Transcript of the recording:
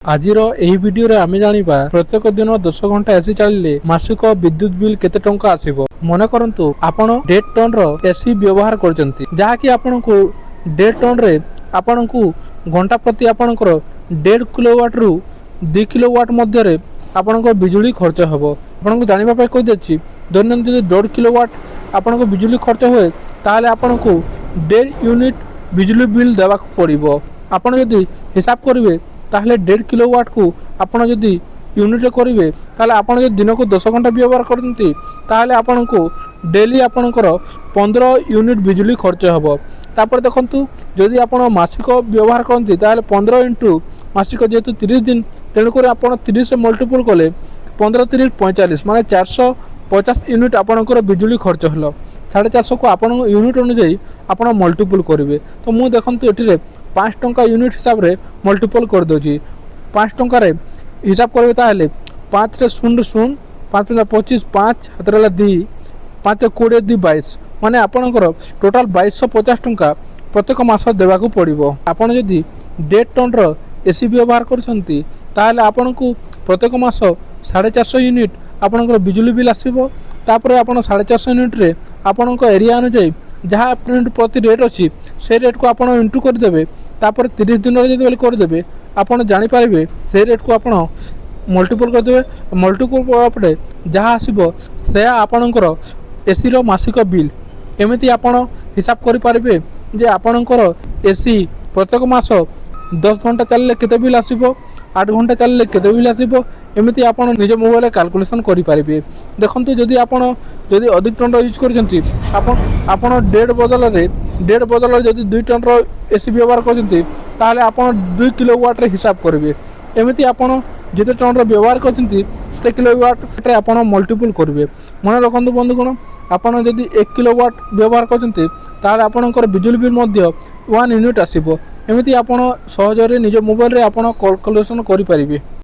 आजिर एही वीडियो रे आमे जानिबा प्रत्येक दिन 10 घंटा एसी चलिले मासिक विद्युत बिल केते टंका आसीबो। मन करंतु आपण 1.5 टन रो एसी व्यवहार करचंती जहा कि आपनको 1.5 टन रे आपनको घंटा प्रति आपनकर 1.5 किलोवाट रु 2 किलोवाट मध्य रे आपनको बिजुली खर्च हबो। आपनको जानिबा पय कहि देछि दैनिक जदि 1.5 किलोवाट आपनको बिजुली खर्च होए ताले आपनको 1.5 यूनिट बिजुली बिल देबा पड़िबो। आपण यदि हिसाब करिवे ताहले 1.5 किलोवाट को आपण यदि यूनिट करेंगे ताहले आपण यदि दिन को 10 घंटा व्यवहार करते ताहले आपण को डेली आपणकर 15 यूनिट बिजुली खर्च हेबो। तापर देखंतु जदि आपण मासिक व्यवहार करते ताहले 15 इंटू मासिक जेतु 30 दिन तेणुक आपण 30 से मल्टीपल कले 15 30 45 माने 450 यूनिट आपणकर बिजुली खर्च हलो। 450 को आपण यूनिट अनुसार आपण मल्टीपल करेंगे। तो मु देखंतु एठी 5 टंका यूनिट हिसाब रे मल्टीपल कर दोजी। 5 टंका रे हिसाब करबे ताहले 5 रे 0 0 5 25 5 हतरला 2 5 20 2 22 माने आपनकर टोटल 2250 टंका प्रत्येक मास देबा को पड़िबो। आपण जदि 1.5 टन रो एसी व्यवहार करछंती ताहले आपनको प्रत्येक मास 450 यूनिट आपनकर बिजुली बिल आसीबो। तापर आपण 450 यूनिट रे आपनको एरिया अनुसार जहाँ प्रति रेट अच्छी से रेट को आप इंटू करदे। तापर 30 दिन जो करदे आपड़ जापर से रेट को आप मल्टीपल करदे। मल्टीपल पड़े जहाँ आसो से आपणकर एसी रो मासिक बिल एमती आप हिसाब करें जे आपणकर एसी प्रत्येक मास 10 घंटा चलिए केते बिल आसो 8 घंटा चलिए केते बिल आसो एमती आप निज मोबाइल कैलकुलेशन करेंगे। देखो जदि आप अधिक टन यूज कर 1.5 बदल जदि 2 टन रो एसी व्यवहार करते आप 2 किलोवाट रे हिसाब करेंगे। एमती आप जिते टन रो व्यवहार करते किलोवाट रे आप मल्टीपल करेंगे। मन रखु बंधुगण आपड़ जदि 1 किलोवाट व्यवहार करते आपणकर बिजुली बिल 1 यूनिट आसो। एमती आप सहजरे निज मोबाइल रे आप कैलकुलेशन करेंगे।